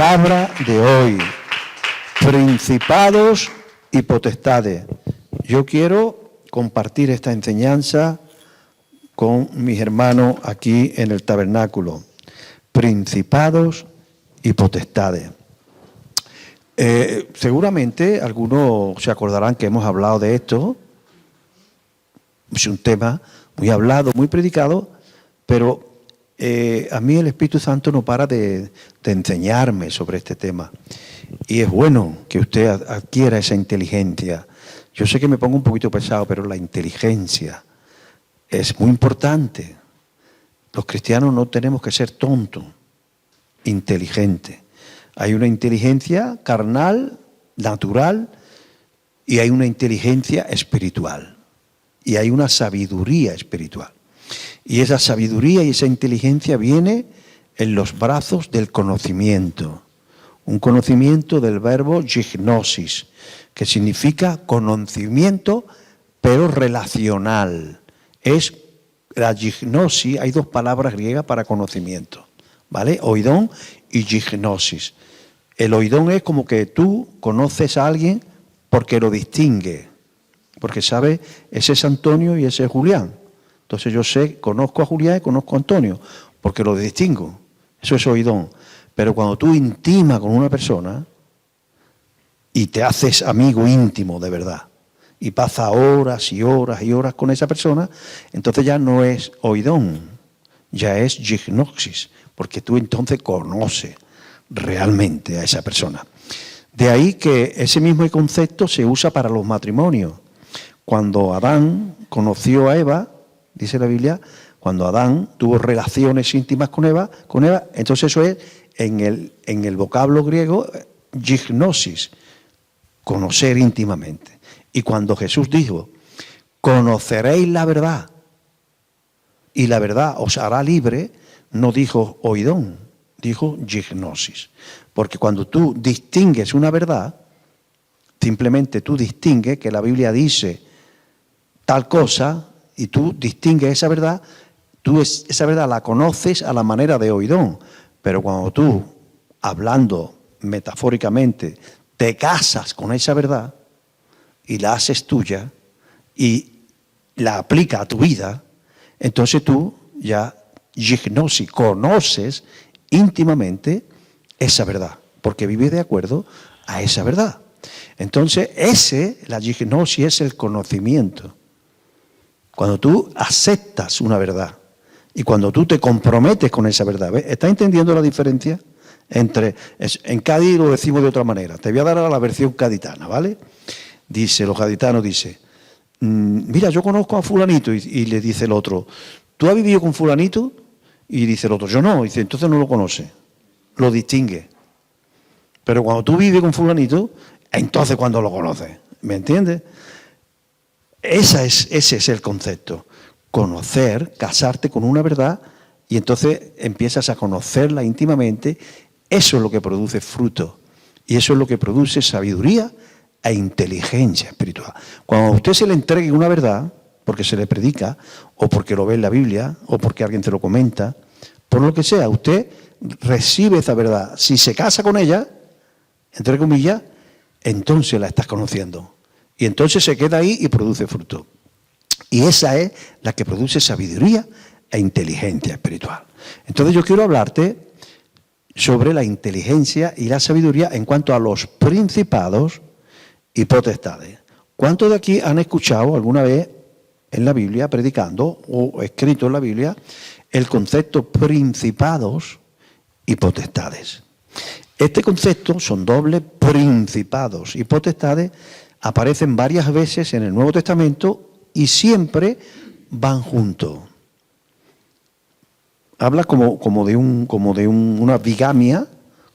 palabra de hoy. Principados y potestades. Yo quiero compartir esta enseñanza con mis hermanos aquí en el tabernáculo. Principados y potestades. Seguramente algunos se acordarán que hemos hablado de esto. Es un tema muy hablado, muy predicado, pero a mí el Espíritu Santo no para de enseñarme sobre este tema. Y es bueno que usted adquiera esa inteligencia. Yo sé que me pongo un poquito pesado, pero la inteligencia es muy importante. Los cristianos no tenemos que ser tontos, inteligentes. Hay una inteligencia carnal, natural, y hay una inteligencia espiritual. Y hay una sabiduría espiritual. Y esa sabiduría y esa inteligencia viene en los brazos del conocimiento. Un conocimiento del verbo gignosis, que significa conocimiento, pero relacional. Es la gignosis, hay dos palabras griegas para conocimiento, ¿vale? Oidón y gignosis. El oidón es como que tú conoces a alguien porque lo distingue, porque sabe, ese es Antonio y ese es Julián. Entonces yo conozco a Julián y conozco a Antonio, porque lo distingo. Eso es oidón. Pero cuando tú intimas con una persona y te haces amigo íntimo de verdad, y pasa horas y horas y horas con esa persona, entonces ya no es oidón, ya es gignosis, porque tú entonces conoces realmente a esa persona. De ahí que ese mismo concepto se usa para los matrimonios. Cuando Adán conoció a Eva, dice la Biblia, cuando Adán tuvo relaciones íntimas con Eva, entonces eso es en el vocablo griego gignosis, conocer íntimamente. Y cuando Jesús dijo, conoceréis la verdad y la verdad os hará libre, no dijo oidón, dijo gignosis. Porque cuando tú distingues una verdad, simplemente tú distingues que la Biblia dice tal cosa y tú distingues esa verdad, esa verdad la conoces a la manera de oidón. Pero cuando tú, hablando metafóricamente, te casas con esa verdad y la haces tuya y la aplicas a tu vida, entonces tú ya gignosis, conoces íntimamente esa verdad, porque vives de acuerdo a esa verdad. Entonces la gignosis es el conocimiento. Cuando tú aceptas una verdad y cuando tú te comprometes con esa verdad, ¿ves? ¿Estás entendiendo la diferencia? En Cádiz lo decimos de otra manera. Te voy a dar la versión gaditana, ¿vale? Los gaditanos dicen, mira, yo conozco a fulanito, y le dice el otro, ¿tú has vivido con fulanito? Y dice el otro, yo no. Y dice, entonces no lo conoce, lo distingue. Pero cuando tú vives con fulanito, entonces cuando lo conoces, ¿me entiendes? Ese es el concepto. Conocer, casarte con una verdad, y entonces empiezas a conocerla íntimamente. Eso es lo que produce fruto. Y eso es lo que produce sabiduría e inteligencia espiritual. Cuando a usted se le entregue una verdad, porque se le predica, o porque lo ve en la Biblia, o porque alguien te lo comenta, por lo que sea, usted recibe esa verdad. Si se casa con ella, entre comillas, entonces la estás conociendo. Y entonces se queda ahí y produce fruto. Y esa es la que produce sabiduría e inteligencia espiritual. Entonces yo quiero hablarte sobre la inteligencia y la sabiduría en cuanto a los principados y potestades. ¿Cuántos de aquí han escuchado alguna vez en la Biblia, predicando o escrito en la Biblia, el concepto principados y potestades? Este concepto son dobles, principados y potestades, aparecen varias veces en el Nuevo Testamento y siempre van juntos. Habla como de una bigamia,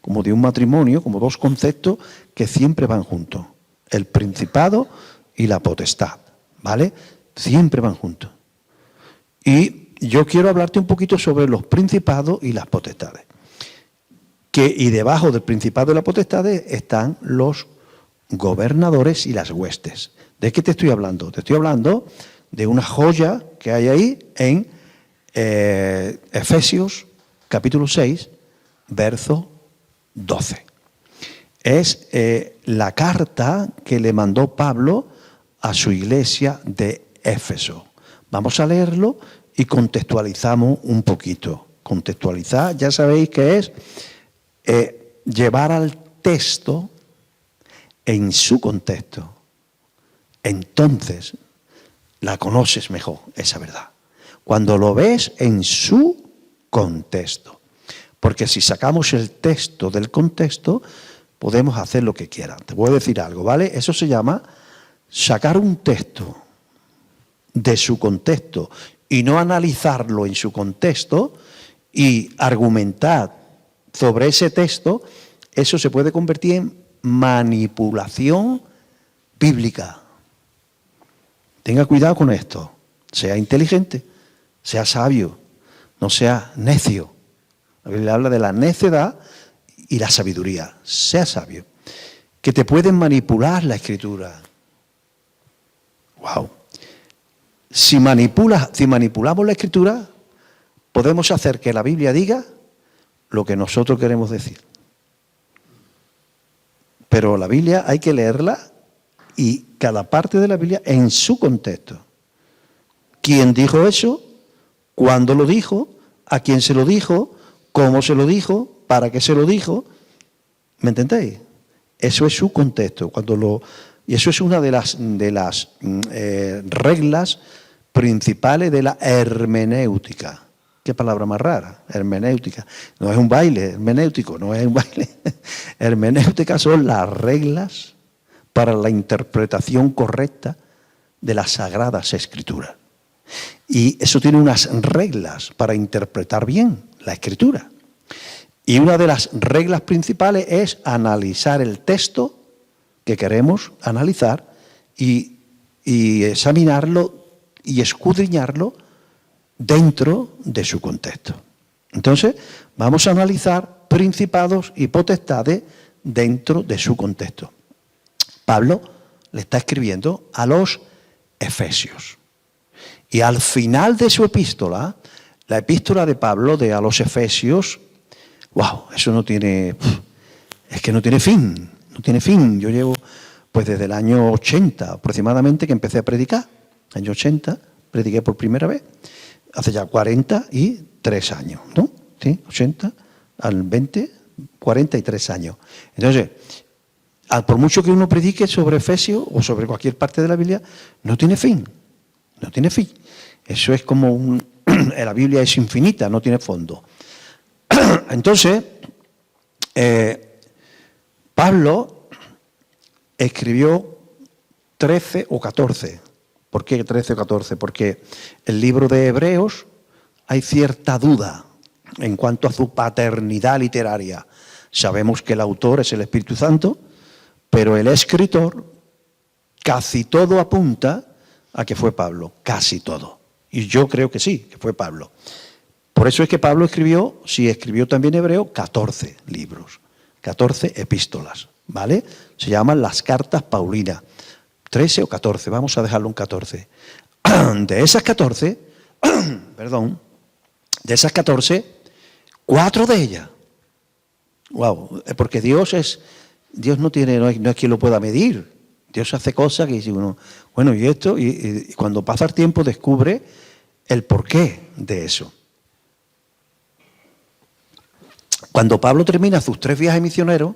como de un matrimonio, como dos conceptos que siempre van juntos. El principado y la potestad, ¿vale? Siempre van juntos. Y yo quiero hablarte un poquito sobre los principados y las potestades. Y debajo del principado y las potestades están los gobernadores y las huestes. ¿De qué te estoy hablando? Te estoy hablando de una joya que hay ahí en Efesios capítulo 6, verso 12. Es la carta que le mandó Pablo a su iglesia de Éfeso. Vamos a leerlo y contextualizamos un poquito. Contextualizar, ya sabéis que es llevar al texto en su contexto. Entonces la conoces mejor, esa verdad. Cuando lo ves en su contexto. Porque si sacamos el texto del contexto, podemos hacer lo que quieran. Te voy a decir algo, ¿vale? Eso se llama sacar un texto de su contexto y no analizarlo en su contexto y argumentar sobre ese texto. Eso se puede convertir en manipulación bíblica. Tenga cuidado con esto. Sea inteligente, sea sabio, no sea necio. La Biblia habla de la necedad y la sabiduría. Sea sabio. Que te pueden manipular la Escritura. Wow. Si manipulamos la Escritura, podemos hacer que la Biblia diga lo que nosotros queremos decir. Pero la Biblia hay que leerla y cada parte de la Biblia en su contexto. ¿Quién dijo eso? ¿Cuándo lo dijo? ¿A quién se lo dijo? ¿Cómo se lo dijo? ¿Para qué se lo dijo? ¿Me entendéis? Eso es su contexto. Y eso es una de las reglas principales de la hermenéutica. ¿Qué palabra más rara? Hermenéutica. No es un baile, hermenéutico, no es un baile. Hermenéutica son las reglas para la interpretación correcta de las Sagradas Escrituras. Y eso tiene unas reglas para interpretar bien la Escritura. Y una de las reglas principales es analizar el texto que queremos analizar y examinarlo y escudriñarlo dentro de su contexto. Entonces, vamos a analizar principados y potestades dentro de su contexto. Pablo le está escribiendo a los Efesios. Y al final de su epístola, la epístola de Pablo a los Efesios, wow, eso no tiene fin, no tiene fin. Yo llevo, pues desde el año 80 aproximadamente que empecé a predicar, año 80, prediqué por primera vez, hace ya 43 años, ¿no? ¿Sí? 80 al 20, 43 años. Entonces, por mucho que uno predique sobre Efesios o sobre cualquier parte de la Biblia, no tiene fin, no tiene fin. Eso es como la Biblia es infinita, no tiene fondo. Entonces, Pablo escribió 13 o 14. ¿Por qué 13 o 14? Porque el libro de Hebreos hay cierta duda en cuanto a su paternidad literaria. Sabemos que el autor es el Espíritu Santo, pero el escritor, casi todo apunta a que fue Pablo, casi todo. Y yo creo que sí, que fue Pablo. Por eso es que Pablo escribió también Hebreo, 14 libros, 14 epístolas, ¿vale? Se llaman las cartas paulinas, 13 o 14, vamos a dejarlo en 14. De esas 14, de esas 14, 4 de ellas, wow, porque Dios no es quien lo pueda medir. Dios hace cosas que dice uno, bueno, y esto, y cuando pasa el tiempo descubre el porqué de eso. Cuando Pablo termina sus 3 viajes misioneros,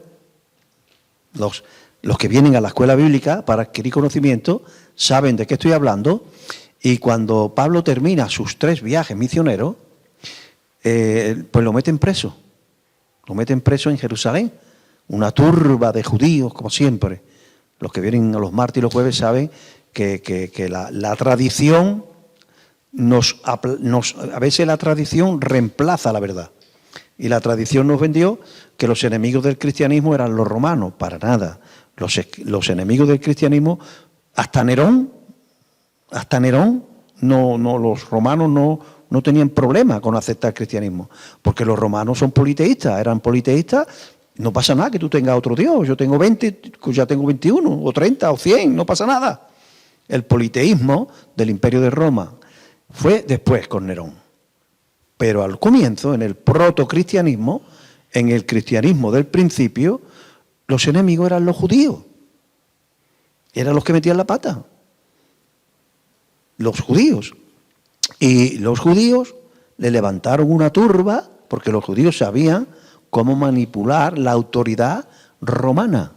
los que vienen a la escuela bíblica para adquirir conocimiento saben de qué estoy hablando, y cuando Pablo termina sus 3 viajes misioneros, pues lo meten preso en Jerusalén, una turba de judíos, como siempre. Los que vienen a los martes y los jueves saben que la tradición a veces la tradición reemplaza la verdad. Y la tradición nos vendió que los enemigos del cristianismo eran los romanos. Para nada. Los enemigos del cristianismo, hasta Nerón, los romanos no tenían problema con aceptar el cristianismo. Porque los romanos eran politeístas. No pasa nada que tú tengas otro Dios. Yo tengo 20, ya tengo 21, o 30, o 100, no pasa nada. El politeísmo del Imperio de Roma fue después con Nerón. Pero al comienzo, en el protocristianismo, en el cristianismo del principio, los enemigos eran los judíos. Eran los que metían la pata. Los judíos. Y los judíos le levantaron una turba, porque los judíos sabían cómo manipular la autoridad romana.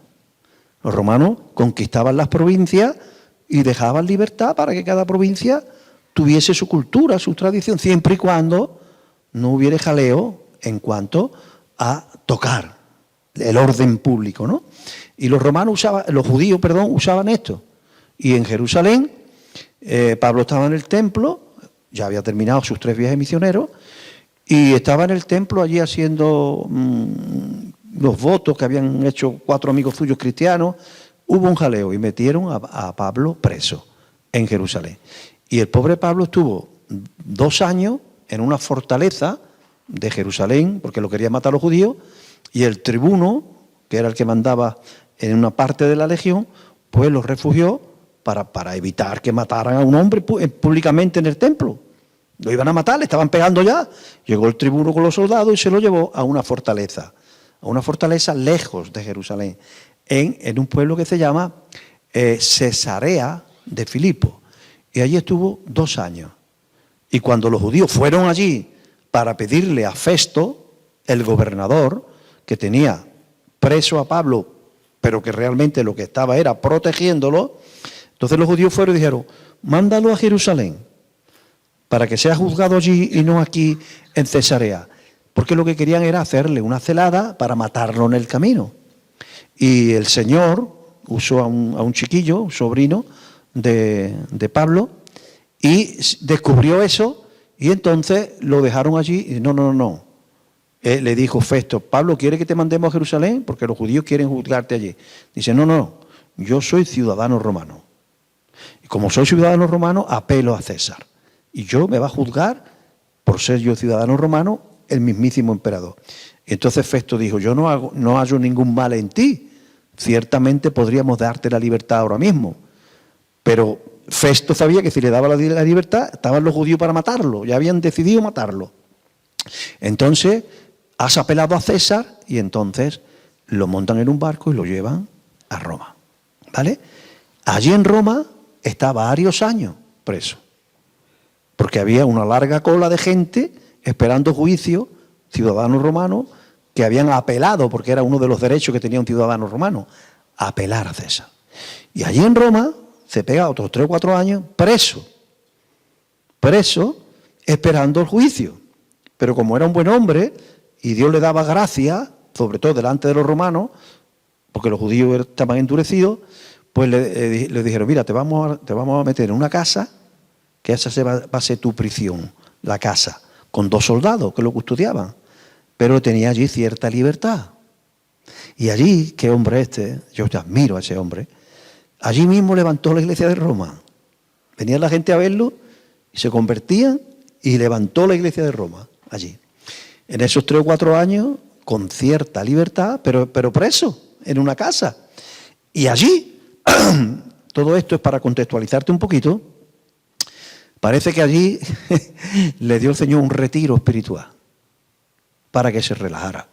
Los romanos conquistaban las provincias y dejaban libertad para que cada provincia tuviese su cultura, su tradición, siempre y cuando no hubiera jaleo en cuanto a tocar el orden público, ¿no? Y los judíos usaban esto. Y en Jerusalén, Pablo estaba en el templo, ya había terminado sus 3 viajes misioneros, y estaba en el templo allí haciendo los votos que habían hecho 4 amigos suyos cristianos. Hubo un jaleo y metieron a Pablo preso en Jerusalén. Y el pobre Pablo estuvo 2 años en una fortaleza de Jerusalén, porque lo querían matar los judíos, y el tribuno, que era el que mandaba en una parte de la legión, pues los refugió para evitar que mataran a un hombre públicamente en el templo. Lo iban a matar, le estaban pegando ya. Llegó el tribuno con los soldados y se lo llevó a una fortaleza lejos de Jerusalén, en un pueblo que se llama Cesarea de Filipo. Y allí estuvo 2 años. Y cuando los judíos fueron allí para pedirle a Festo, el gobernador, que tenía preso a Pablo, pero que realmente lo que estaba era protegiéndolo, entonces los judíos fueron y dijeron, mándalo a Jerusalén, para que sea juzgado allí y no aquí en Cesarea. Porque lo que querían era hacerle una celada para matarlo en el camino. Y el Señor usó a un chiquillo, un sobrino de Pablo, y descubrió eso, y entonces lo dejaron allí, y no. Le dijo Festo, Pablo, ¿quiere que te mandemos a Jerusalén? Porque los judíos quieren juzgarte allí. Dice, no, yo soy ciudadano romano. Y como soy ciudadano romano, apelo a César. Y yo me va a juzgar, por ser yo ciudadano romano, el mismísimo emperador. Y entonces Festo dijo, yo no hallo ningún mal en ti. Ciertamente podríamos darte la libertad ahora mismo. Pero Festo sabía que si le daba la libertad, estaban los judíos para matarlo. Ya habían decidido matarlo. Entonces, has apelado a César y entonces lo montan en un barco y lo llevan a Roma. ¿Vale? Allí en Roma está varios años preso. Porque había una larga cola de gente esperando juicio, ciudadanos romanos, que habían apelado, porque era uno de los derechos que tenía un ciudadano romano, apelar a César. Y allí en Roma se pega otros 3 o 4 años preso, esperando el juicio. Pero como era un buen hombre, y Dios le daba gracia, sobre todo delante de los romanos, porque los judíos estaban endurecidos, pues le dijeron, mira, te vamos a meter en una casa, que esa va a ser tu prisión, la casa, con 2 soldados que lo custodiaban, pero tenía allí cierta libertad. Y allí, qué hombre yo te admiro a ese hombre, allí mismo levantó la iglesia de Roma. Venía la gente a verlo y se convertían y levantó la iglesia de Roma allí. En esos 3 o 4 años, con cierta libertad, pero preso en una casa. Y allí, todo esto es para contextualizarte un poquito, parece que allí le dio el Señor un retiro espiritual para que se relajara.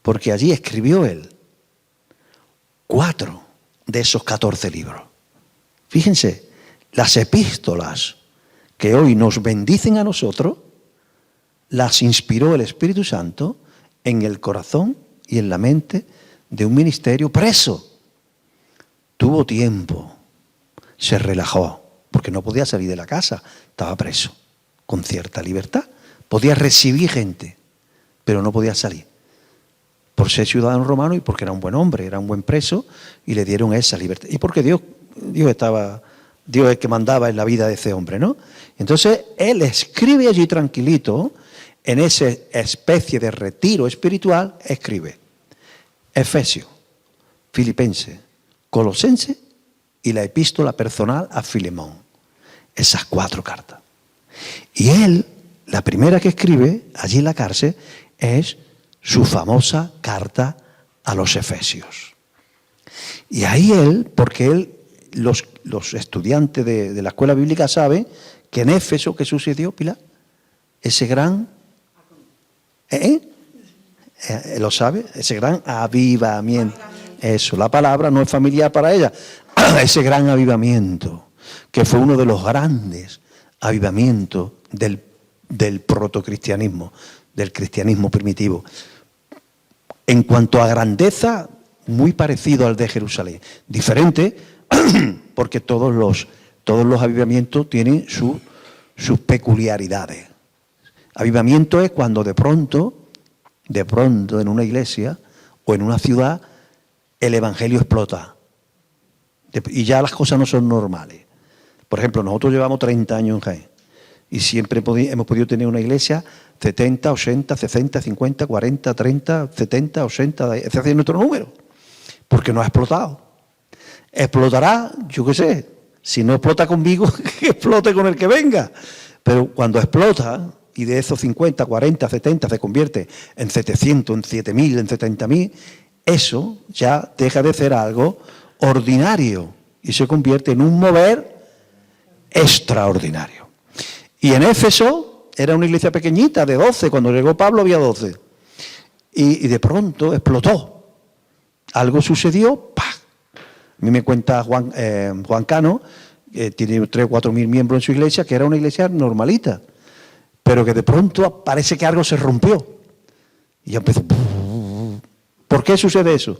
Porque allí escribió él 4 de esos 14 libros. Fíjense, las epístolas que hoy nos bendicen a nosotros, las inspiró el Espíritu Santo en el corazón y en la mente de un ministerio preso. Tuvo tiempo, se relajó, porque no podía salir de la casa, estaba preso, con cierta libertad. Podía recibir gente, pero no podía salir. Por ser ciudadano romano y porque era un buen hombre, era un buen preso, y le dieron esa libertad. Y porque Dios es el que mandaba en la vida de ese hombre, ¿no? Entonces, él escribe allí tranquilito, en esa especie de retiro espiritual, escribe Efesios, Filipenses, Colosenses y la epístola personal a Filemón. Esas 4 cartas. Y él, la primera que escribe allí en la cárcel, es su famosa carta a los Efesios. Y ahí los estudiantes de la escuela bíblica saben que en Éfeso, ¿qué sucedió, Pilar? Ese gran... ¿Lo sabe? Ese gran avivamiento. Eso, la palabra no es familiar para ella. Ese gran avivamiento, que fue uno de los grandes avivamientos del protocristianismo, del cristianismo primitivo. En cuanto a grandeza, muy parecido al de Jerusalén. Diferente, porque todos los avivamientos tienen sus peculiaridades. Avivamiento es cuando de pronto en una iglesia o en una ciudad el evangelio explota y ya las cosas no son normales. Por ejemplo, nosotros llevamos 30 años en Jaén y siempre hemos podido tener una iglesia 70, 80, 60, 50, 40, 30, 70, 80, ese es nuestro número, porque no ha explotado. Explotará, yo qué sé, si no explota conmigo, que explote con el que venga. Pero cuando explota, y de esos 50, 40, 70 se convierte en 700, en 7.000, en 70.000, eso ya deja de ser algo ordinario y se convierte en un mover extraordinario. Y en Éfeso era una iglesia pequeñita, de 12, cuando llegó Pablo había 12. Y de pronto explotó. Algo sucedió, ¡pah! A mí me cuenta Juan Cano, que tiene 3 o 4 mil miembros en su iglesia, que era una iglesia normalita, pero que de pronto parece que algo se rompió. Y ya empezó. ¿Por qué sucede eso?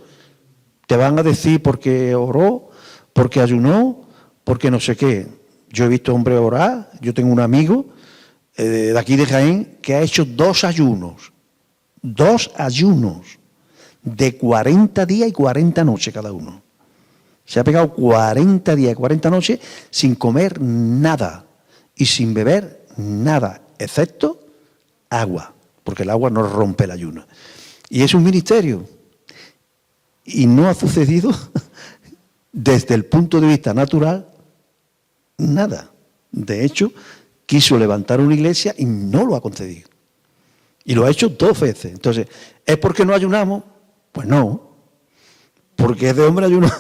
Te van a decir porque oró, porque ayunó, porque no sé qué. Yo he visto hombres orar, yo tengo un amigo de aquí de Jaén que ha hecho 2 ayunos de 40 días y 40 noches cada uno. Se ha pegado 40 días y 40 noches sin comer nada y sin beber nada, excepto agua, porque el agua no rompe el ayuno. Y es un ministerio. Y no ha sucedido, desde el punto de vista natural, nada. De hecho, quiso levantar una iglesia y no lo ha concedido. Y lo ha hecho 2 veces. Entonces, ¿es porque no ayunamos? Pues no. Porque es de hombre ayuno.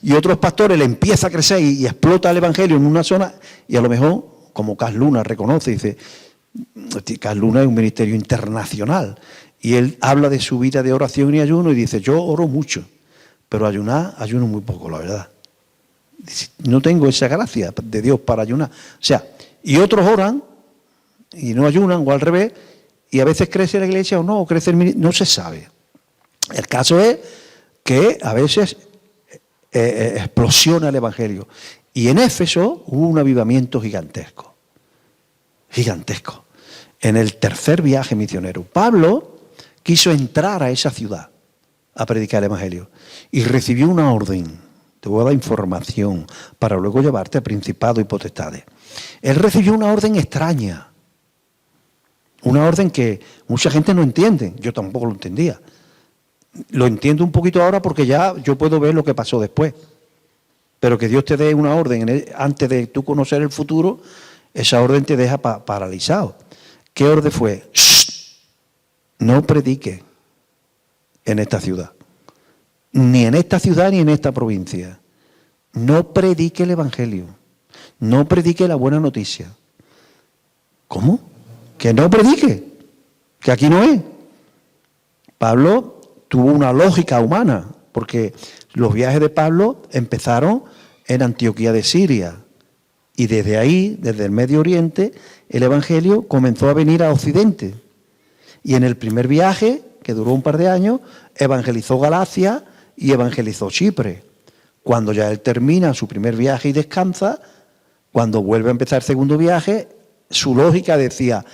Y otros pastores le empieza a crecer y explota el evangelio en una zona y a lo mejor, como Cas Luna reconoce, dice, Cas Luna es un ministerio internacional y él habla de su vida de oración y ayuno y dice, yo oro mucho, pero ayuno muy poco, la verdad. Dice, no tengo esa gracia de Dios para ayunar. O sea, y otros oran y no ayunan o al revés y a veces crece la iglesia o no, o crece el ministerio, no se sabe. El caso es que a veces explosiona el evangelio. Y en Éfeso hubo un avivamiento gigantesco. Gigantesco. En el tercer viaje misionero, Pablo quiso entrar a esa ciudad a predicar el evangelio y recibió una orden. Te voy a dar información para luego llevarte a principados y potestades. Él recibió una orden extraña. Una orden que mucha gente no entiende. Yo tampoco lo entendía. Lo entiendo un poquito ahora porque ya yo puedo ver lo que pasó después. Pero que Dios te dé una orden antes de tú conocer el futuro, esa orden te deja paralizado. ¿Qué orden fue? ¡Shh! No predique en esta ciudad. Ni en esta ciudad ni en esta provincia. No predique el evangelio. No predique la buena noticia. ¿Cómo? Que no predique. Que aquí no es. Pablo tuvo una lógica humana, porque los viajes de Pablo empezaron en Antioquía de Siria. Y desde ahí, desde el Medio Oriente, el evangelio comenzó a venir a Occidente. Y en el primer viaje, que duró un par de años, evangelizó Galacia y evangelizó Chipre. Cuando ya él termina su primer viaje y descansa, cuando vuelve a empezar el segundo viaje, su lógica decía,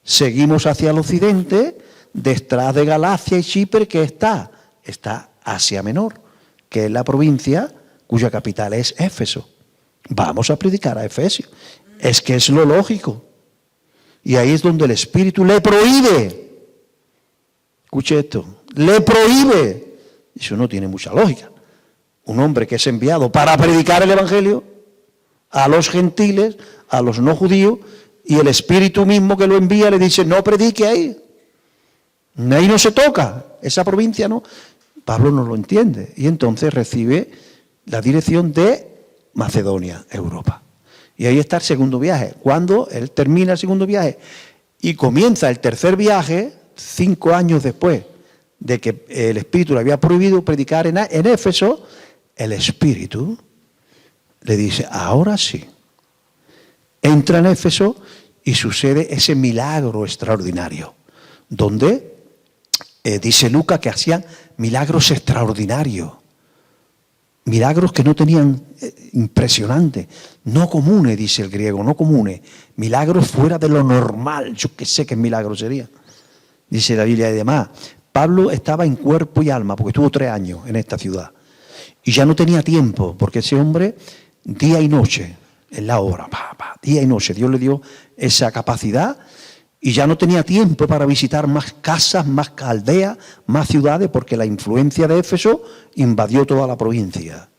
seguimos hacia el occidente, detrás de Galacia y Chipre, ¿qué está? Está Asia Menor, que es la provincia cuya capital es Éfeso. Vamos a predicar a Efesios. Es que es lo lógico. Y ahí es donde el Espíritu le prohíbe. Escuche esto, le prohíbe. Eso no tiene mucha lógica. Un hombre que es enviado para predicar el Evangelio a los gentiles, a los no judíos, y el Espíritu mismo que lo envía le dice, no predique ahí. Ahí no se toca, esa provincia no. Pablo no lo entiende y entonces recibe la dirección de Macedonia, Europa. Y ahí está el segundo viaje. Cuando él termina el segundo viaje y comienza el tercer viaje, 5 años después de que el Espíritu le había prohibido predicar en Éfeso, el Espíritu le dice, ahora sí. Entra en Éfeso y sucede ese milagro extraordinario, donde dice Lucas que hacían milagros extraordinarios, milagros que no tenían, impresionantes, no comunes, dice el griego, no comunes, milagros fuera de lo normal, yo qué sé qué milagro sería, dice la Biblia y demás. Pablo estaba en cuerpo y alma, porque estuvo 3 años en esta ciudad, y ya no tenía tiempo, porque ese hombre, día y noche, en la obra, día y noche, Dios le dio esa capacidad, y ya no tenía tiempo para visitar más casas, más aldeas, más ciudades, porque la influencia de Éfeso invadió toda la provincia.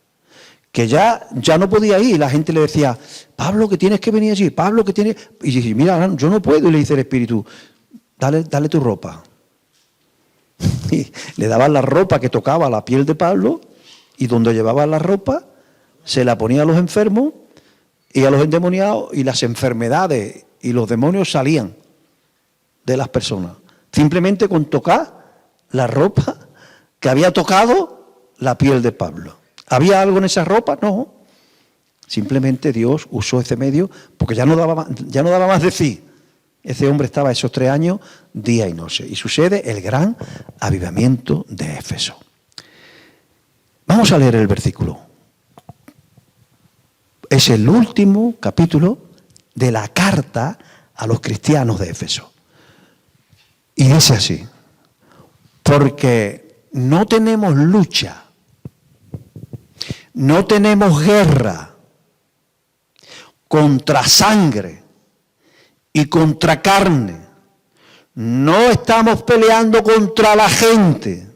Que ya no podía ir, y la gente le decía, Pablo, que tienes que venir allí, Pablo, que tienes... Y dice, mira, yo no puedo, y le dice el Espíritu, dale tu ropa. Y le daban la ropa que tocaba la piel de Pablo, y donde llevaba la ropa, se la ponía a los enfermos, y a los endemoniados, y las enfermedades y los demonios salían de las personas, simplemente con tocar la ropa que había tocado la piel de Pablo. ¿Había algo en esa ropa? No. Simplemente Dios usó ese medio porque ya no daba más de sí. Ese hombre estaba esos 3 años, día y noche. Y sucede el gran avivamiento de Éfeso. Vamos a leer el versículo. Es el último capítulo de la carta a los cristianos de Éfeso. Y dice así, porque no tenemos lucha, no tenemos guerra contra sangre y contra carne, no estamos peleando contra la gente,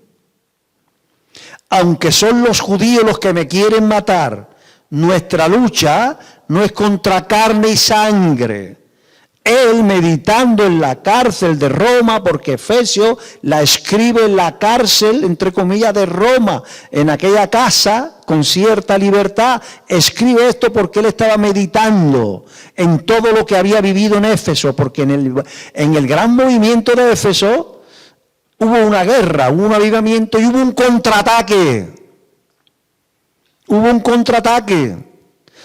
aunque son los judíos los que me quieren matar, nuestra lucha no es contra carne y sangre. Él meditando en la cárcel de Roma, porque Efesios la escribe en la cárcel, entre comillas, de Roma, en aquella casa, con cierta libertad, escribe esto porque él estaba meditando en todo lo que había vivido en Éfeso, porque en el gran movimiento de Éfeso hubo una guerra, hubo un avivamiento y hubo un contraataque. Hubo un contraataque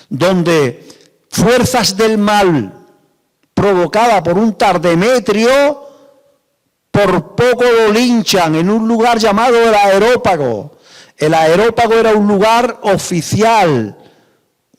donde fuerzas del mal, provocada por un tal Demetrio, por poco lo linchan en un lugar llamado el Areópago. El Areópago era un lugar oficial,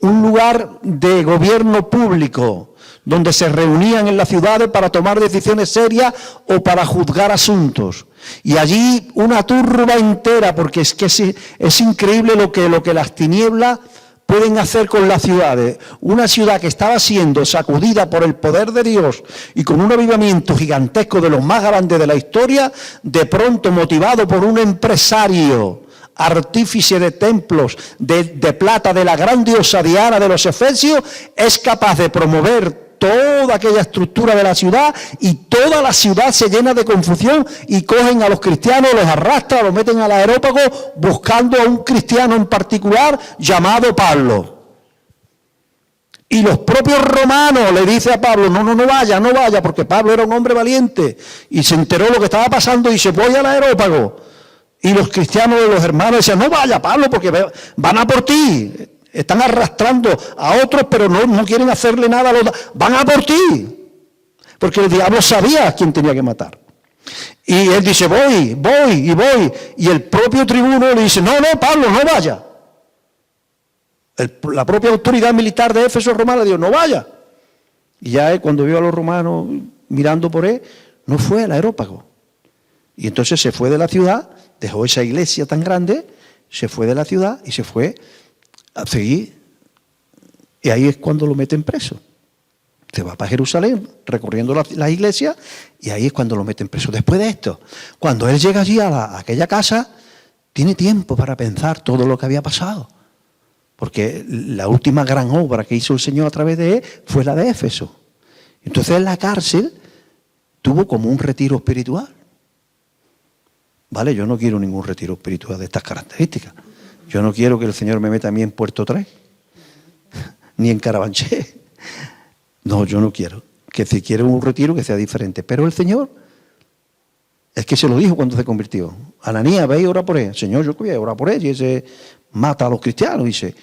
un lugar de gobierno público, donde se reunían en las ciudades para tomar decisiones serias o para juzgar asuntos. Y allí una turba entera, porque es que es increíble lo que las tinieblas pueden hacer con las ciudades. Una ciudad que estaba siendo sacudida por el poder de Dios y con un avivamiento gigantesco de los más grandes de la historia, de pronto motivado por un empresario, artífice de templos de plata de la gran diosa Diana de los Efesios, es capaz de promover toda aquella estructura de la ciudad y toda la ciudad se llena de confusión y cogen a los cristianos, los arrastran, los meten al Areópago buscando a un cristiano en particular llamado Pablo. Y los propios romanos le dicen a Pablo, no vaya, porque Pablo era un hombre valiente y se enteró lo que estaba pasando y dice, voy al Areópago. Y los cristianos de los hermanos decían, no vaya Pablo porque van a por ti. Están arrastrando a otros, pero no quieren hacerle nada a los... Van a por ti. Porque el diablo sabía a quién tenía que matar. Y él dice, voy. Y el propio tribuno le dice, no, Pablo, no vaya. La propia autoridad militar de Éfeso romana le dijo, no vaya. Y ya él, cuando vio a los romanos mirando por él, no fue al Areópago. Y entonces se fue de la ciudad, dejó esa iglesia tan grande, se fue de la ciudad y se fue a seguir, y ahí es cuando lo meten preso. Se va para Jerusalén recorriendo las iglesias y ahí es cuando lo meten preso. Después de esto, cuando él llega allí a aquella casa, tiene tiempo para pensar todo lo que había pasado, porque la última gran obra que hizo el Señor a través de él fue la de Éfeso. Entonces en la cárcel tuvo como un retiro espiritual. Vale, yo no quiero ningún retiro espiritual de estas características. Yo no quiero que el Señor me meta a mí en Puerto 3, ni en Carabanchel. No, yo no quiero. Que si quiere un retiro que sea diferente. Pero el Señor Es que se lo dijo cuando se convirtió. Ananías, ve y ora por él. Señor, yo voy a orar por él. Y ese mata a los cristianos. Dice,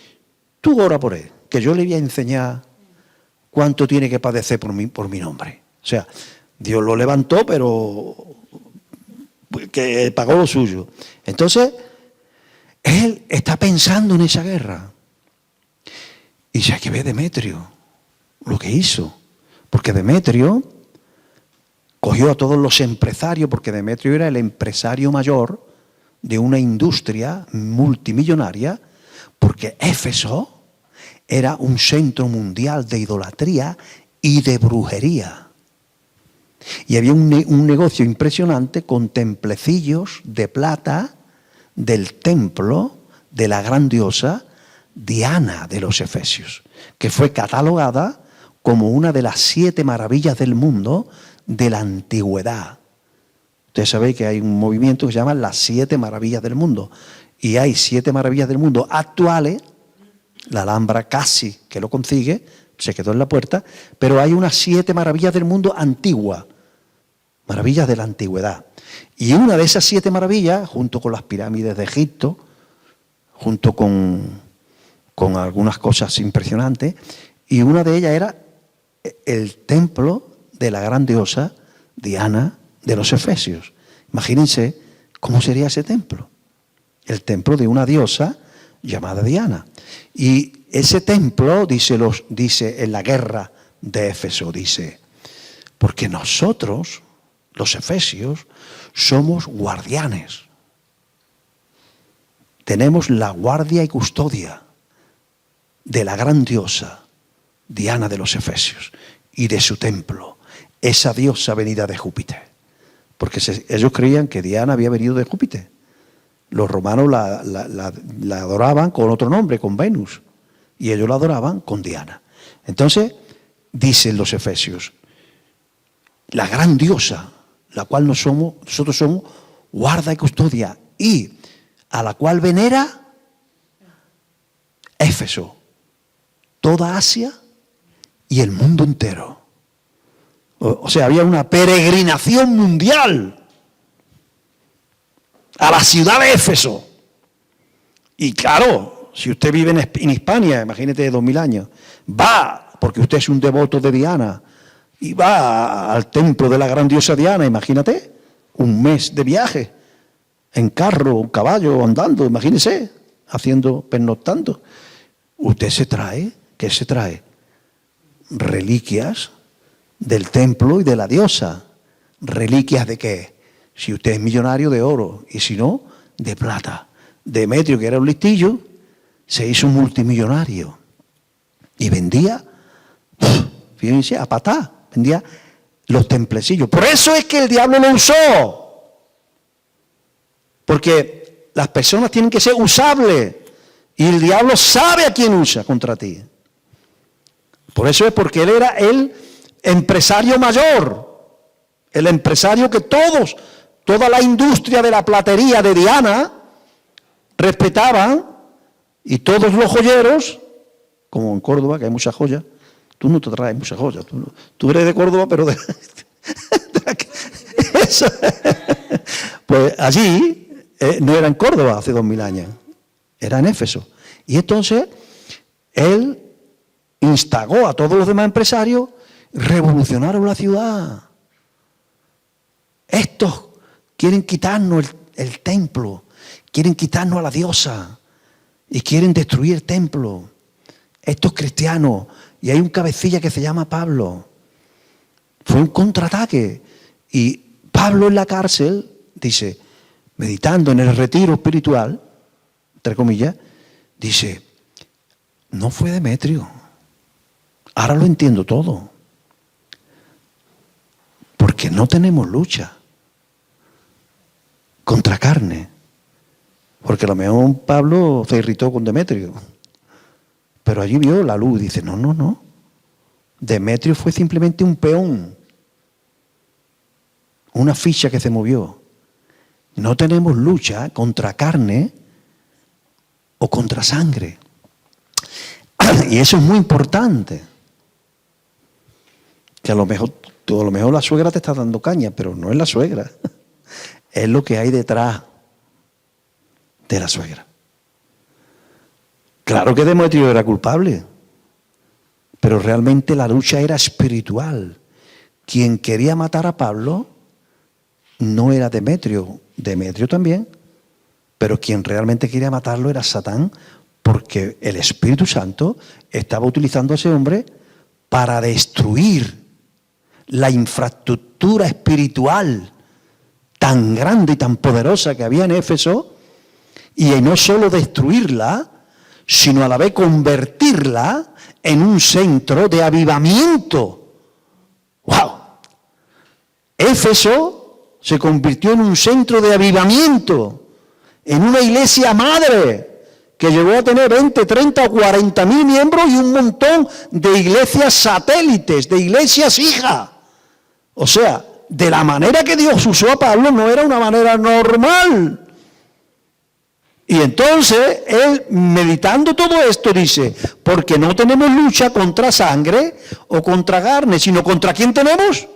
tú ora por él, que yo le voy a enseñar cuánto tiene que padecer por mi nombre. O sea, Dios lo levantó, pero que pagó lo suyo. Entonces, él está pensando en esa guerra. Y ya que ve Demetrio lo que hizo. Porque Demetrio cogió a todos los empresarios, porque Demetrio era el empresario mayor de una industria multimillonaria, porque Éfeso era un centro mundial de idolatría y de brujería. Y había un negocio impresionante con templecillos de plata del templo de la gran diosa Diana de los Efesios, que fue catalogada como una de las 7 maravillas del mundo de la antigüedad. Ustedes saben que hay un movimiento que se llama las 7 maravillas del mundo. Y hay 7 maravillas del mundo actuales. La Alhambra casi que lo consigue, se quedó en la puerta, pero hay unas 7 maravillas del mundo antiguas, maravillas de la antigüedad. Y una de esas 7 maravillas, junto con las pirámides de Egipto, junto con algunas cosas impresionantes, y una de ellas era el templo de la gran diosa Diana de los Efesios. Imagínense cómo sería ese templo. El templo de una diosa llamada Diana. Y ese templo, dice en la guerra de Éfeso, dice, porque nosotros, los efesios, somos guardianes. Tenemos la guardia y custodia de la gran diosa Diana de los Efesios y de su templo, esa diosa venida de Júpiter. Porque ellos creían que Diana había venido de Júpiter. Los romanos la adoraban con otro nombre, con Venus, y ellos la adoraban con Diana. Entonces, dicen los efesios, la gran diosa, la cual nosotros somos guarda y custodia, y a la cual venera Éfeso, toda Asia y el mundo entero. O sea, había una peregrinación mundial a la ciudad de Éfeso. Y claro, si usted vive en Hispania, imagínate de 2000 años, va, porque usted es un devoto de Diana, y va al templo de la gran diosa Diana, imagínate, un mes de viaje, en carro, un caballo, andando, imagínese, pernoctando. Usted ¿qué se trae? Reliquias del templo y de la diosa. ¿Reliquias de qué? Si usted es millonario, de oro, y si no, de plata. Demetrio, que era un listillo, se hizo multimillonario y vendía, fíjense, a patá, vendía los templecillos. Por eso es que el diablo lo usó, porque las personas tienen que ser usables y el diablo sabe a quién usa contra ti. Por eso es porque él era el empresario mayor, el empresario que toda la industria de la platería de Diana respetaban, y todos los joyeros, como en Córdoba, que hay muchas joyas. Tú no te traes muchas joyas, tú eres de Córdoba, pero eso. Pues allí no era en Córdoba hace 2000 años, era en Éfeso. Y entonces él instigó a todos los demás empresarios, revolucionaron la ciudad. Estos quieren quitarnos el templo, quieren quitarnos a la diosa y quieren destruir el templo. Estos cristianos, y hay un cabecilla que se llama Pablo. Fue un contraataque. Y Pablo en la cárcel, dice, meditando en el retiro espiritual, entre comillas, dice, no fue Demetrio. Ahora lo entiendo todo. Porque no tenemos lucha contra carne. Porque a lo mejor Pablo se irritó con Demetrio. Pero allí vio la luz y dice, no. Demetrio fue simplemente un peón. Una ficha que se movió. No tenemos lucha contra carne o contra sangre. Y eso es muy importante. Que a lo mejor la suegra te está dando caña, pero no es la suegra. es lo que hay detrás de la suegra. Claro que Demetrio era culpable, pero realmente la lucha era espiritual. Quien quería matar a Pablo no era Demetrio, Demetrio también, pero quien realmente quería matarlo era Satán, porque el Espíritu Santo estaba utilizando a ese hombre para destruir la infraestructura espiritual tan grande y tan poderosa que había en Éfeso, y no solo destruirla, sino a la vez convertirla en un centro de avivamiento. ¡Wow! Éfeso se convirtió en un centro de avivamiento, en una iglesia madre que llegó a tener 20, 30 o 40 mil miembros y un montón de iglesias satélites, de iglesias hijas. O sea, de la manera que Dios usó a Pablo no era una manera normal. Y entonces él, meditando todo esto, dice, porque no tenemos lucha contra sangre o contra carne, sino contra ¿quién tenemos?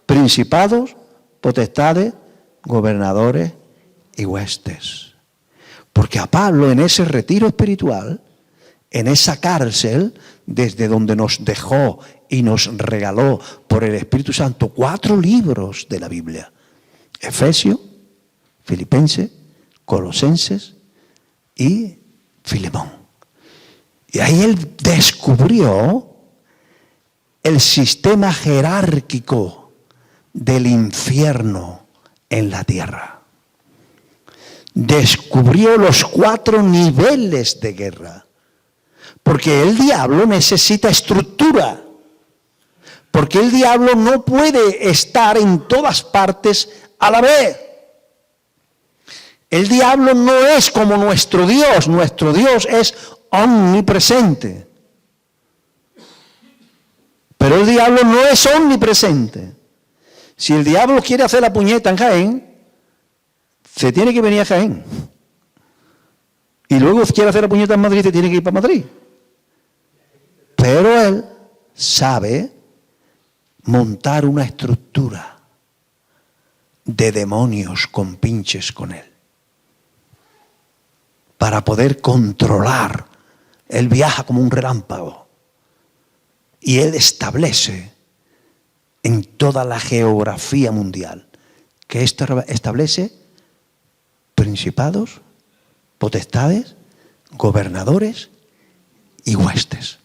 Principados, potestades, gobernadores y huestes. Porque a Pablo en ese retiro espiritual, en esa cárcel, desde donde nos dejó y nos regaló por el Espíritu Santo 4 libros de la Biblia, Efesios, Filipenses, Colosenses y Filemón. Y ahí él descubrió el sistema jerárquico del infierno en la tierra. Descubrió los 4 niveles de guerra. Porque el diablo necesita estructura. Porque el diablo no puede estar en todas partes a la vez. El diablo no es como nuestro Dios es omnipresente. Pero el diablo no es omnipresente. Si el diablo quiere hacer la puñeta en Jaén, se tiene que venir a Jaén. Y luego quiere hacer la puñeta en Madrid, se tiene que ir para Madrid. Pero él sabe montar una estructura de demonios con pinches con él, para poder controlar. Él viaja como un relámpago y él establece en toda la geografía mundial que establece principados, potestades, gobernadores y huestes.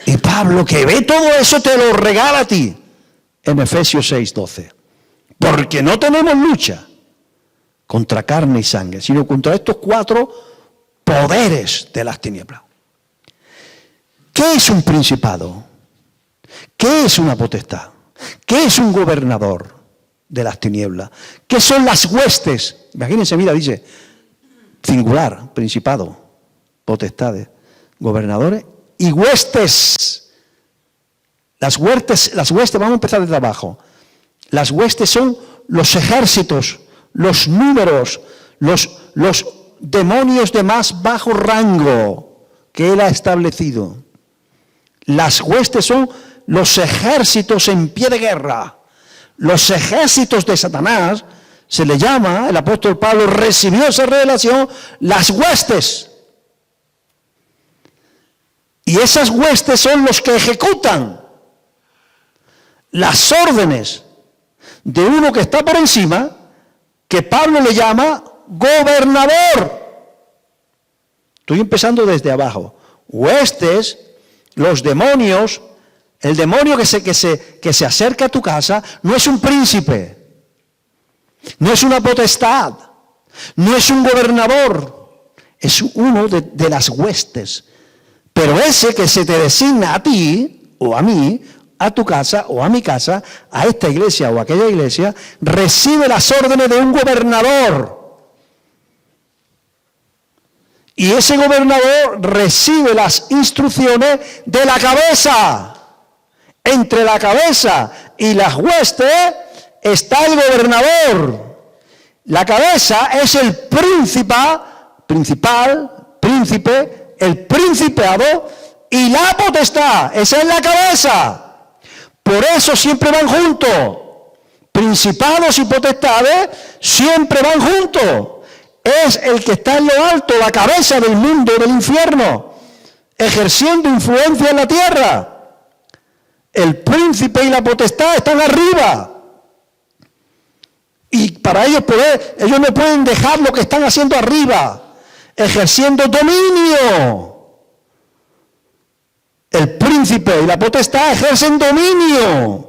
Y Pablo, que ve todo eso, te lo regala a ti en Efesios 6:12. Porque no tenemos lucha contra carne y sangre, sino contra estos 4 poderes de las tinieblas. ¿Qué es un principado? ¿Qué es una potestad? ¿Qué es un gobernador de las tinieblas? ¿Qué son las huestes? Imagínense, mira, dice singular, principado, potestades, gobernadores y huestes. Las huestes, vamos a empezar desde abajo. Las huestes son los ejércitos, los números, los demonios de más bajo rango que él ha establecido. Las huestes son los ejércitos en pie de guerra. Los ejércitos de Satanás, se le llama, el apóstol Pablo recibió esa revelación, las huestes. Y esas huestes son los que ejecutan las órdenes de uno que está por encima, que Pablo le llama gobernador. Estoy empezando desde abajo. Huestes, los demonios, el demonio que se acerca a tu casa no es un príncipe, no es una potestad, no es un gobernador, es uno de las huestes. Pero ese que se te designa a ti o a mí, a tu casa o a mi casa, a esta iglesia o a aquella iglesia, recibe las órdenes de un gobernador. Y ese gobernador recibe las instrucciones de la cabeza. Entre la cabeza y las huestes está el gobernador. La cabeza es el príncipe, el principado y la potestad. Esa es la cabeza. Por eso siempre van juntos. Principados y potestades siempre van juntos. Es el que está en lo alto, la cabeza del mundo, del infierno, ejerciendo influencia en la tierra. El príncipe y la potestad están arriba. Y para ellos no pueden dejar lo que están haciendo arriba, ejerciendo dominio. El príncipe y la potestad ejercen dominio.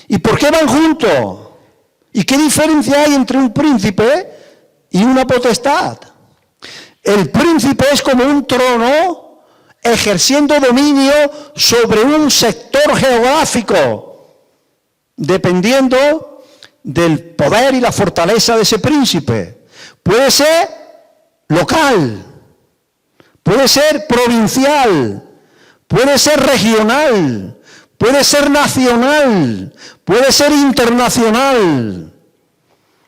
¿Y por qué van juntos? ¿Y qué diferencia hay entre un príncipe y una potestad? El príncipe es como un trono ejerciendo dominio sobre un sector geográfico, dependiendo del poder y la fortaleza de ese príncipe. Puede ser local, puede ser provincial, puede ser regional, puede ser nacional, puede ser internacional.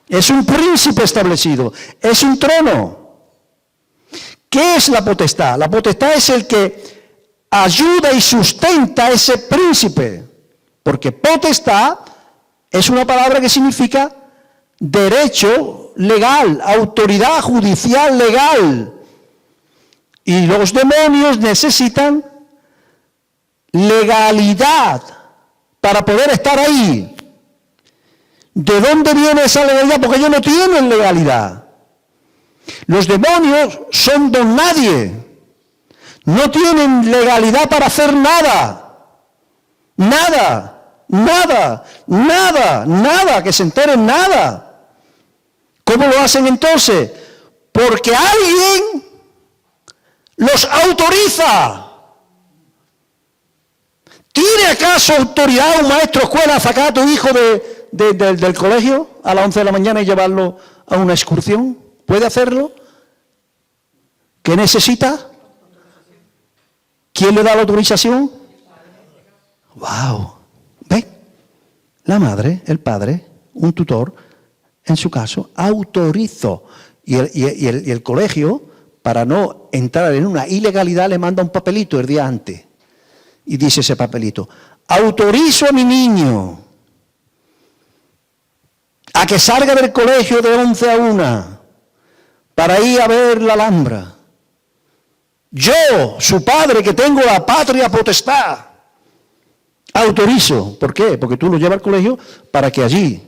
Es un príncipe establecido, es un trono. ¿Qué es la potestad? La potestad es el que ayuda y sustenta a ese príncipe, porque potestad es una palabra que significa derecho legal, autoridad judicial legal. Y los demonios necesitan legalidad para poder estar ahí. ¿De dónde viene esa legalidad? Porque ellos no tienen legalidad. Los demonios son don nadie. No tienen legalidad para hacer nada. Nada. Nada, nada, nada, que se enteren nada. ¿Cómo lo hacen entonces? Porque alguien los autoriza. ¿Tiene acaso autoridad un maestro de escuela a sacar a tu hijo del colegio a las 11 de la mañana y llevarlo a una excursión? ¿Puede hacerlo? ¿Qué necesita? ¿Quién le da la autorización? ¡Wow! ¿Ve? La madre, el padre, un tutor, en su caso, autorizó. Y el colegio, para no entrar en una ilegalidad, le manda un papelito el día antes. Y dice ese papelito: autorizo a mi niño a que salga del colegio de 11 a 1 para ir a ver la Alhambra. Yo, su padre, que tengo la patria potestad, autorizo. ¿Por qué? Porque tú lo llevas al colegio para que allí,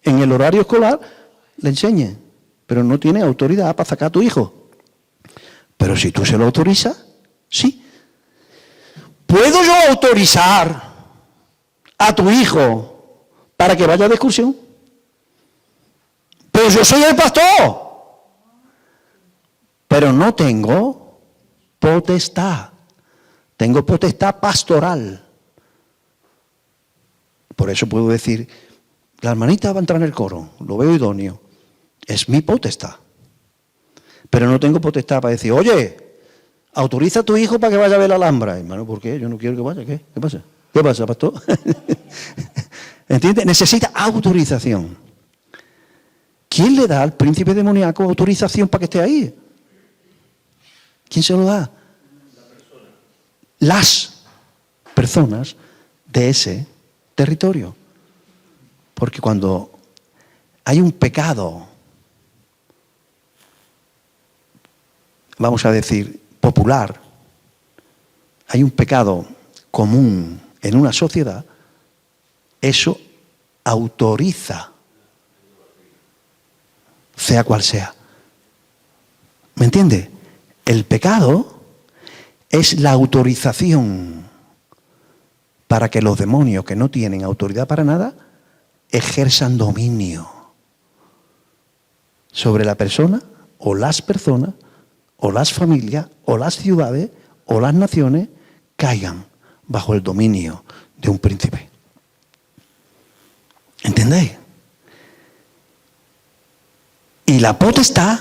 en el horario escolar, le enseñes. Pero no tiene autoridad para sacar a tu hijo. Pero si tú se lo autorizas, sí. ¿Puedo yo autorizar a tu hijo para que vaya de excursión? Pero yo soy el pastor. Pero no tengo potestad. Tengo potestad pastoral. Por eso puedo decir, la hermanita va a entrar en el coro, lo veo idóneo, es mi potestad. Pero no tengo potestad para decir, oye, autoriza a tu hijo para que vaya a ver la Alhambra. Hermano, ¿por qué? Yo no quiero que vaya. ¿Qué pasa? ¿Qué pasa, pastor? ¿Entiendes? Necesita autorización. ¿Quién le da al príncipe demoníaco autorización para que esté ahí? ¿Quién se lo da? Las personas de ese territorio. Porque cuando hay un pecado, vamos a decir, popular, hay un pecado común en una sociedad, eso autoriza, sea cual sea. ¿Me entiende? El pecado es la autorización para que los demonios que no tienen autoridad para nada ejerzan dominio sobre la persona o las personas o las familias o las ciudades o las naciones caigan bajo el dominio de un príncipe. ¿Entendéis? Y la potestad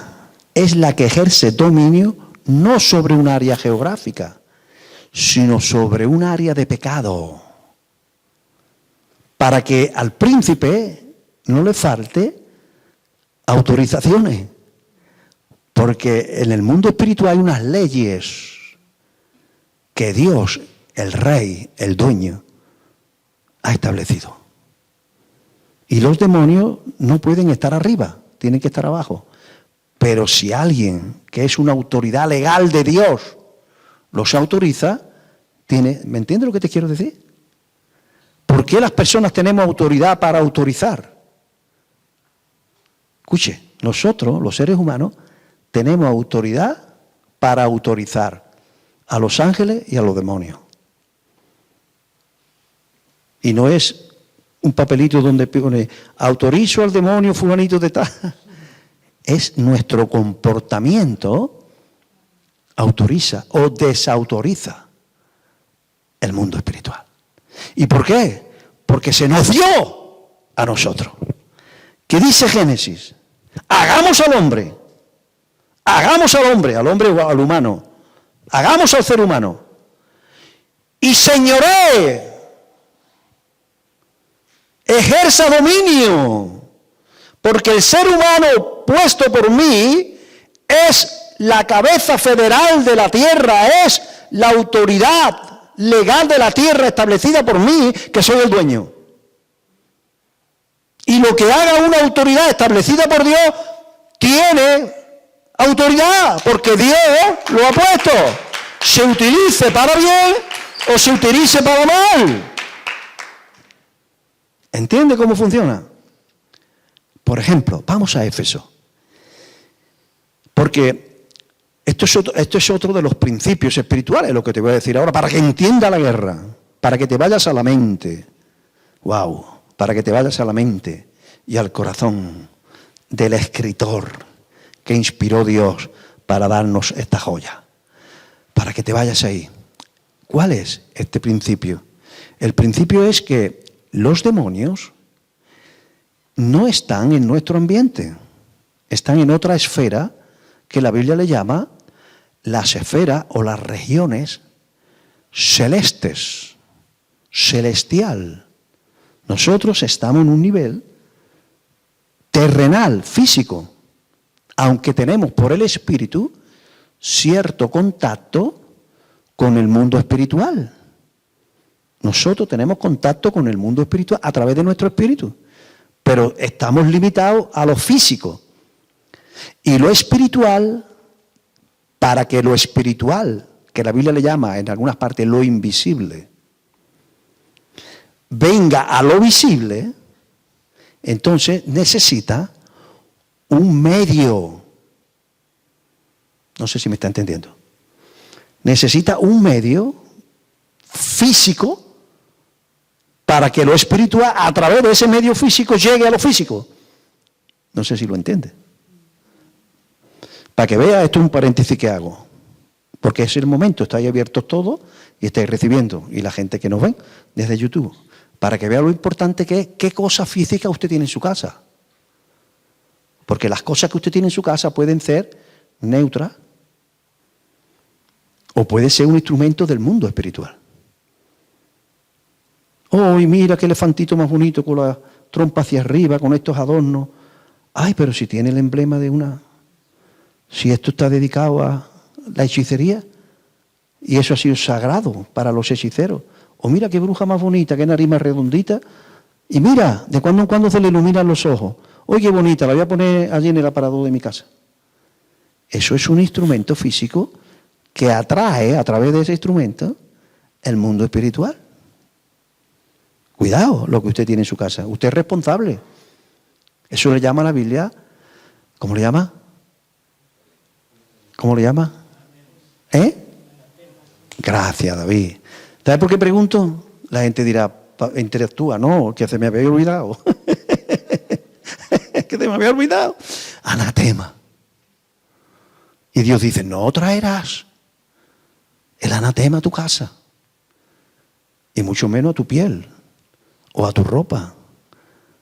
es la que ejerce dominio no sobre un área geográfica, sino sobre un área de pecado, para que al príncipe no le falte autorizaciones, porque en el mundo espiritual hay unas leyes que Dios, el Rey, el Dueño, ha establecido. Y los demonios no pueden estar arriba, tienen que estar abajo. Pero si alguien que es una autoridad legal de Dios los autoriza, ¿me entiendes lo que te quiero decir? ¿Por qué las personas tenemos autoridad para autorizar? Escuche, nosotros, los seres humanos, tenemos autoridad para autorizar a los ángeles y a los demonios. Y no es un papelito donde pone, autorizo al demonio fulanito de tal. Es nuestro comportamiento autoriza o desautoriza el mundo espiritual. ¿Y por qué? Porque se nos dio a nosotros. ¿Qué dice Génesis? Hagamos al hombre o al humano, hagamos al ser humano y señoree, ejerza dominio, porque el ser humano puesto por mí es la cabeza federal de la tierra, es la autoridad legal de la tierra establecida por mí, que soy el dueño. Y lo que haga una autoridad establecida por Dios tiene autoridad, porque Dios lo ha puesto. Se utilice para bien o se utilice para mal. ¿Entiende cómo funciona? Por ejemplo, vamos a Éfeso. Porque esto es otro de los principios espirituales, lo que te voy a decir ahora, para que entienda la guerra, para que te vayas a la mente. ¡Wow! Para que te vayas a la mente y al corazón del escritor que inspiró Dios para darnos esta joya. Para que te vayas ahí. ¿Cuál es este principio? El principio es que los demonios no están en nuestro ambiente, están en otra esfera que la Biblia le llama las esferas o las regiones celestes, celestial. Nosotros estamos en un nivel terrenal, físico, aunque tenemos por el Espíritu cierto contacto con el mundo espiritual. Nosotros tenemos contacto con el mundo espiritual a través de nuestro espíritu, pero estamos limitados a lo físico. Y lo espiritual, para que lo espiritual, que la Biblia le llama en algunas partes lo invisible, venga a lo visible, entonces necesita un medio. No sé si me está entendiendo. Necesita un medio físico para que lo espiritual, a través de ese medio físico, llegue a lo físico. No sé si lo entiende. Para que vea, esto es un paréntesis que hago. Porque es el momento, estáis abiertos todos y estáis recibiendo. Y la gente que nos ven desde YouTube. Para que vea lo importante que es, qué cosa física usted tiene en su casa. Porque las cosas que usted tiene en su casa pueden ser neutras o puede ser un instrumento del mundo espiritual. ¡Oh, y mira qué elefantito más bonito con la trompa hacia arriba, con estos adornos! ¡Ay, pero si tiene el emblema de una... Si esto está dedicado a la hechicería y eso ha sido sagrado para los hechiceros. O mira qué bruja más bonita, qué nariz más redondita. Y mira, de cuando en cuando se le iluminan los ojos. ¡Oye, qué bonita! La voy a poner allí en el aparador de mi casa. Eso es un instrumento físico que atrae a través de ese instrumento el mundo espiritual. Cuidado lo que usted tiene en su casa. Usted es responsable. Eso le llama a la Biblia. ¿Cómo le llama? ¿Cómo le llama? Gracias, David. ¿Sabes por qué pregunto? La gente dirá, interactúa. No, que se me había olvidado. Que se me había olvidado. Anatema. Y Dios dice, no traerás el anatema a tu casa. Y mucho menos a tu piel. O a tu ropa.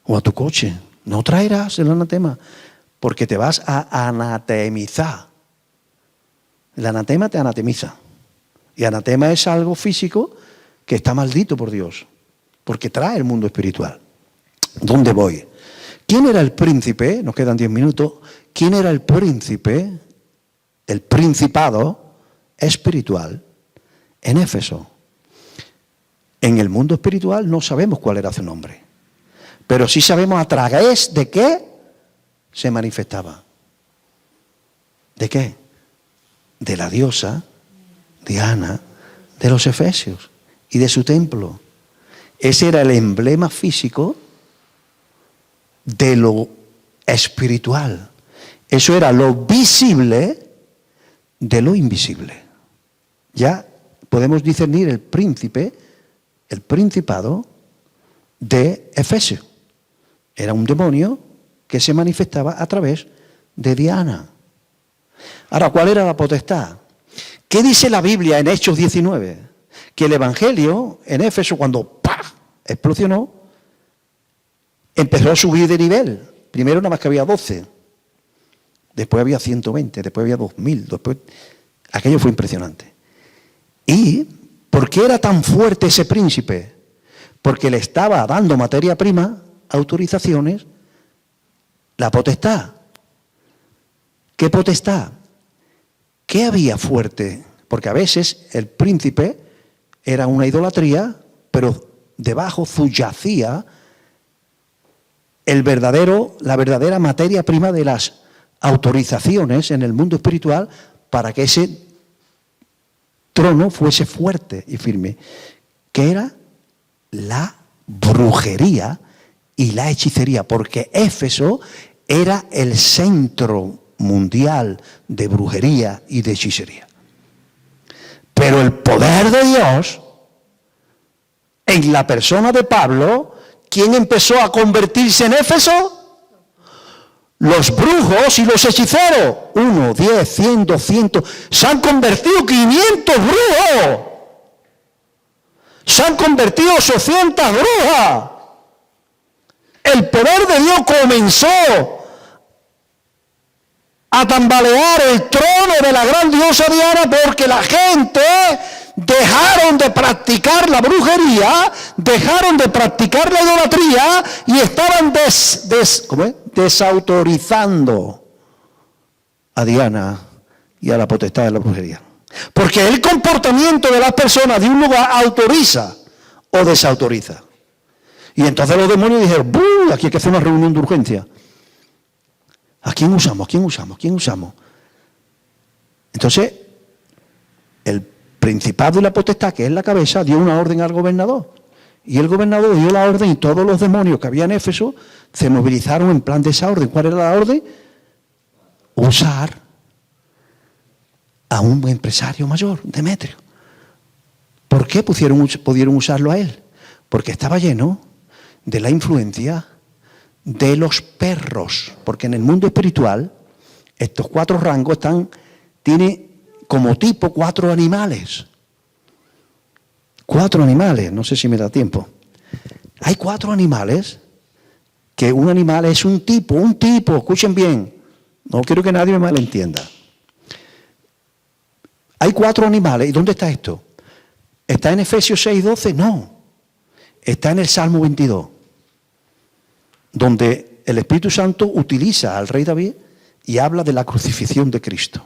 O a tu coche. No traerás el anatema. Porque te vas a anatemizar. El anatema te anatemiza. Y anatema es algo físico que está maldito por Dios. Porque trae el mundo espiritual. ¿Dónde voy? ¿Quién era el príncipe? Nos quedan 10 minutos. ¿Quién era el príncipe? El principado espiritual en Éfeso. En el mundo espiritual no sabemos cuál era su nombre. Pero sí sabemos a través de qué se manifestaba. ¿De qué? De la diosa Diana de los Efesios y de su templo. Ese era el emblema físico de lo espiritual. Eso era lo visible de lo invisible. Ya podemos discernir el principado de Efesio. Era un demonio que se manifestaba a través de Diana. Ahora, ¿cuál era la potestad? ¿Qué dice la Biblia en Hechos 19? Que el Evangelio en Éfeso, cuando ¡pah!, explosionó, empezó a subir de nivel. Primero nada más que había 12, después había 120, después había 2000, después... Aquello fue impresionante. ¿Y por qué era tan fuerte ese príncipe? Porque le estaba dando materia prima, autorizaciones, la potestad. ¿Qué potestad? ¿Qué había fuerte? Porque a veces el príncipe era una idolatría, pero debajo subyacía la verdadera materia prima de las autorizaciones en el mundo espiritual para que ese trono fuese fuerte y firme, que era la brujería y la hechicería, porque Éfeso era el centro mundial de brujería y de hechicería. Pero el poder de Dios, en la persona de Pablo, ¿quién empezó a convertirse en Éfeso? Los brujos y los hechiceros. 1, 10, 100, 200. Se han convertido 500 brujos. Se han convertido 800 brujas. El poder de Dios comenzó a tambalear el trono de la gran diosa Diana porque la gente dejaron de practicar la brujería, dejaron de practicar la idolatría y estaban desautorizando a Diana y a la potestad de la brujería. Porque el comportamiento de las personas de un lugar autoriza o desautoriza. Y entonces los demonios dijeron, ¡buh! Aquí hay que hacer una reunión de urgencia. ¿A quién usamos? ¿Quién usamos? ¿Quién usamos? Entonces, el principado y la potestad, que es la cabeza, dio una orden al gobernador. Y el gobernador dio la orden y todos los demonios que había en Éfeso se movilizaron en plan de esa orden. ¿Cuál era la orden? Usar a un empresario mayor, Demetrio. ¿Por qué pudieron usarlo a él? Porque estaba lleno de la influencia de los perros, porque en el mundo espiritual estos 4 rangos tiene como tipo 4 animales. 4 animales, no sé si me da tiempo. Hay 4 animales, que un animal es un tipo, escuchen bien, no quiero que nadie me malentienda. Hay 4 animales, ¿y dónde está esto? ¿Está en Efesios 6:12? No, está en el Salmo 22. Donde el Espíritu Santo utiliza al rey David y habla de la crucifixión de Cristo.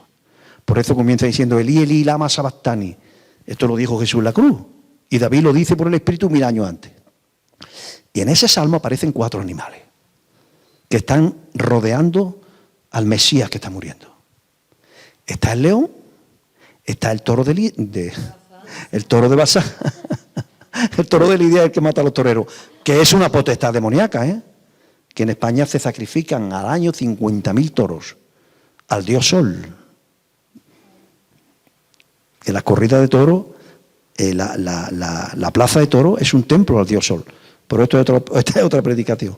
Por eso comienza diciendo, Elí, Elí, lama sabactani. Esto lo dijo Jesús en la cruz. Y David lo dice por el Espíritu 1000 años antes. Y en ese salmo aparecen 4 animales que están rodeando al Mesías que está muriendo. Está el león, está el toro el toro de Basán, el toro de Lidia es el que mata a los toreros, que es una potestad demoníaca, que en España se sacrifican al año 50.000 toros al dios Sol. En la corrida de toros, la plaza de toros es un templo al dios Sol. Pero esta es otra predicación.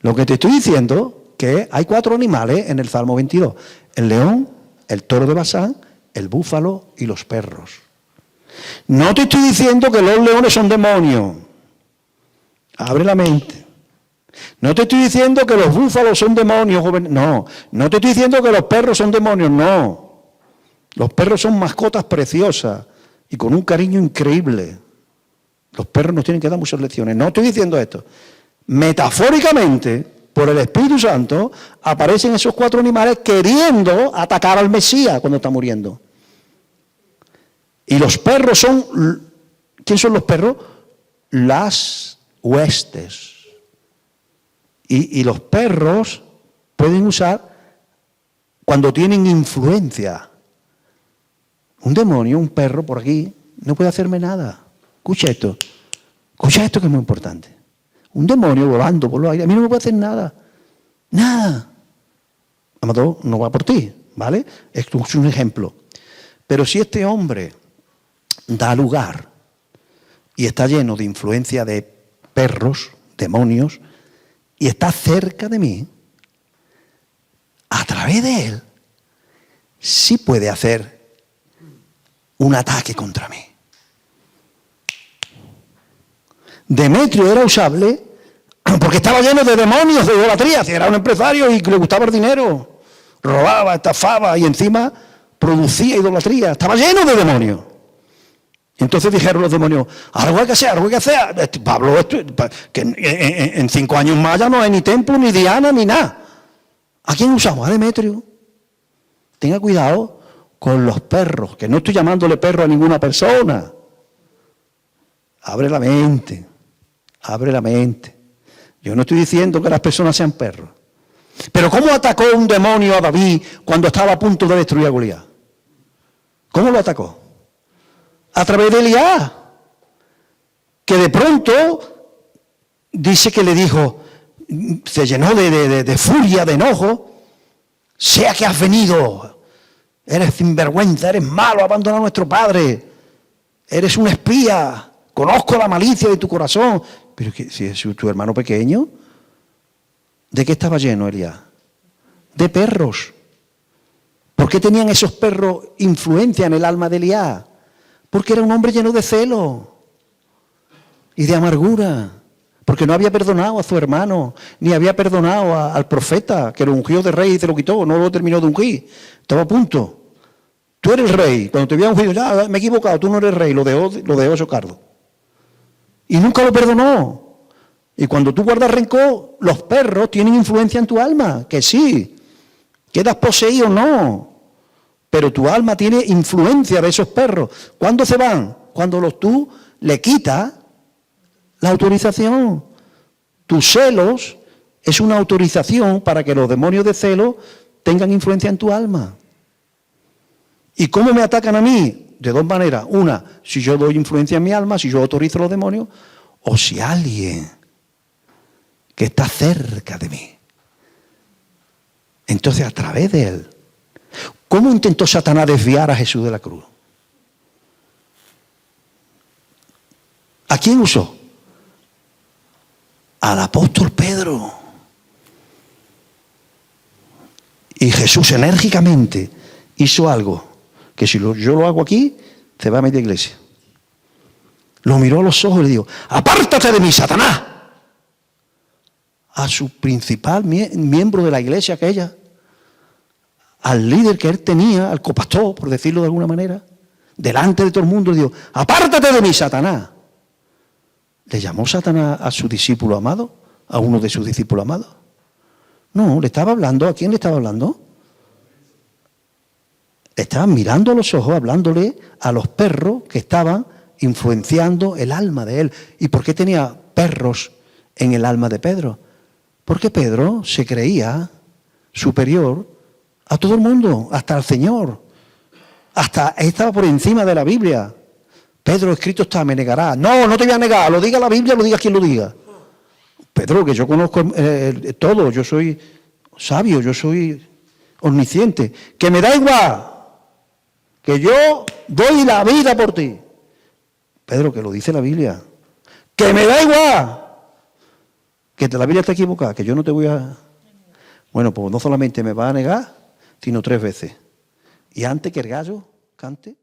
Lo que te estoy diciendo que hay 4 animales en el Salmo 22. El león, el toro de Basán, el búfalo y los perros. No te estoy diciendo que los leones son demonios. Abre la mente. No te estoy diciendo que los búfalos son demonios, no. No te estoy diciendo que los perros son demonios, no. Los perros son mascotas preciosas y con un cariño increíble. Los perros nos tienen que dar muchas lecciones. No estoy diciendo esto. Metafóricamente, por el Espíritu Santo, aparecen esos 4 animales queriendo atacar al Mesías cuando está muriendo. Y los perros son, ¿quién son los perros? Las huestes. Y los perros pueden usar cuando tienen influencia. Un demonio, un perro por aquí, no puede hacerme nada. Escucha esto que es muy importante. Un demonio volando por los aires, a mí no me puede hacer nada. Nada. Amador, no va por ti, ¿vale? Esto es un ejemplo. Pero si este hombre da lugar y está lleno de influencia de perros, demonios, y está cerca de mí, a través de él, sí puede hacer un ataque contra mí. Demetrio era usable porque estaba lleno de demonios, de idolatría. Era un empresario y le gustaba el dinero. Robaba, estafaba y encima producía idolatría. Estaba lleno de demonios. Y entonces dijeron los demonios, algo hay que hacer, algo hay que hacer. Pablo, que en 5 años más ya no hay ni templo, ni Diana, ni nada. ¿A quién usamos? A Demetrio. Tenga cuidado con los perros, que no estoy llamándole perro a ninguna persona. Abre la mente. Abre la mente. Yo no estoy diciendo que las personas sean perros. Pero ¿cómo atacó un demonio a David cuando estaba a punto de destruir a Goliat? ¿Cómo lo atacó? A través de Elías. Que de pronto dice que le dijo, se llenó de furia, de enojo. Sea que has venido, eres sinvergüenza, eres malo, abandona a nuestro padre. Eres un espía, conozco la malicia de tu corazón. Pero que, si es tu hermano pequeño, ¿de qué estaba lleno Elías? De perros. ¿Por qué tenían esos perros influencia en el alma de Elías? Porque era un hombre lleno de celo y de amargura. Porque no había perdonado a su hermano, ni había perdonado al profeta, que lo ungió de rey y se lo quitó, no lo terminó de ungir. Estaba a punto. Tú eres el rey. Cuando te había ungido, ya me he equivocado, tú no eres rey, lo dejó Socardo. Y nunca lo perdonó. Y cuando tú guardas rencor, los perros tienen influencia en tu alma, que sí. Quedas poseído o no. Pero tu alma tiene influencia de esos perros. ¿Cuándo se van? Cuando tú le quitas la autorización. Tus celos es una autorización para que los demonios de celo tengan influencia en tu alma. ¿Y cómo me atacan a mí? De 2 maneras. Una, si yo doy influencia en mi alma, si yo autorizo a los demonios, o si alguien que está cerca de mí. Entonces, a través de él. ¿Cómo intentó Satanás desviar a Jesús de la cruz? ¿A quién usó? Al apóstol Pedro. Y Jesús enérgicamente hizo algo que si yo lo hago aquí, se va a media iglesia. Lo miró a los ojos y le dijo, apártate de mí, Satanás. A su principal miembro de la iglesia aquella, al líder que él tenía, al copastor, por decirlo de alguna manera, delante de todo el mundo, le dijo, apártate de mí, Satanás. ¿Le llamó Satanás a su discípulo amado? ¿A uno de sus discípulos amados? No, le estaba hablando. ¿A quién le estaba hablando? Estaban mirando a los ojos, hablándole a los perros que estaban influenciando el alma de él. ¿Y por qué tenía perros en el alma de Pedro? Porque Pedro se creía superior a todo el mundo, hasta al Señor. Hasta estaba por encima de la Biblia. Pedro, escrito está, me negará. No, no te voy a negar, lo diga la Biblia, lo diga quien lo diga. Pedro, que yo conozco todo, yo soy sabio, yo soy omnisciente. Que me da igual, que yo doy la vida por ti. Pedro, que lo dice la Biblia. Que me da igual, que la Biblia está equivocada, que yo no te voy a... Bueno, pues no solamente me va a negar, sino 3 veces. Y antes que el gallo cante...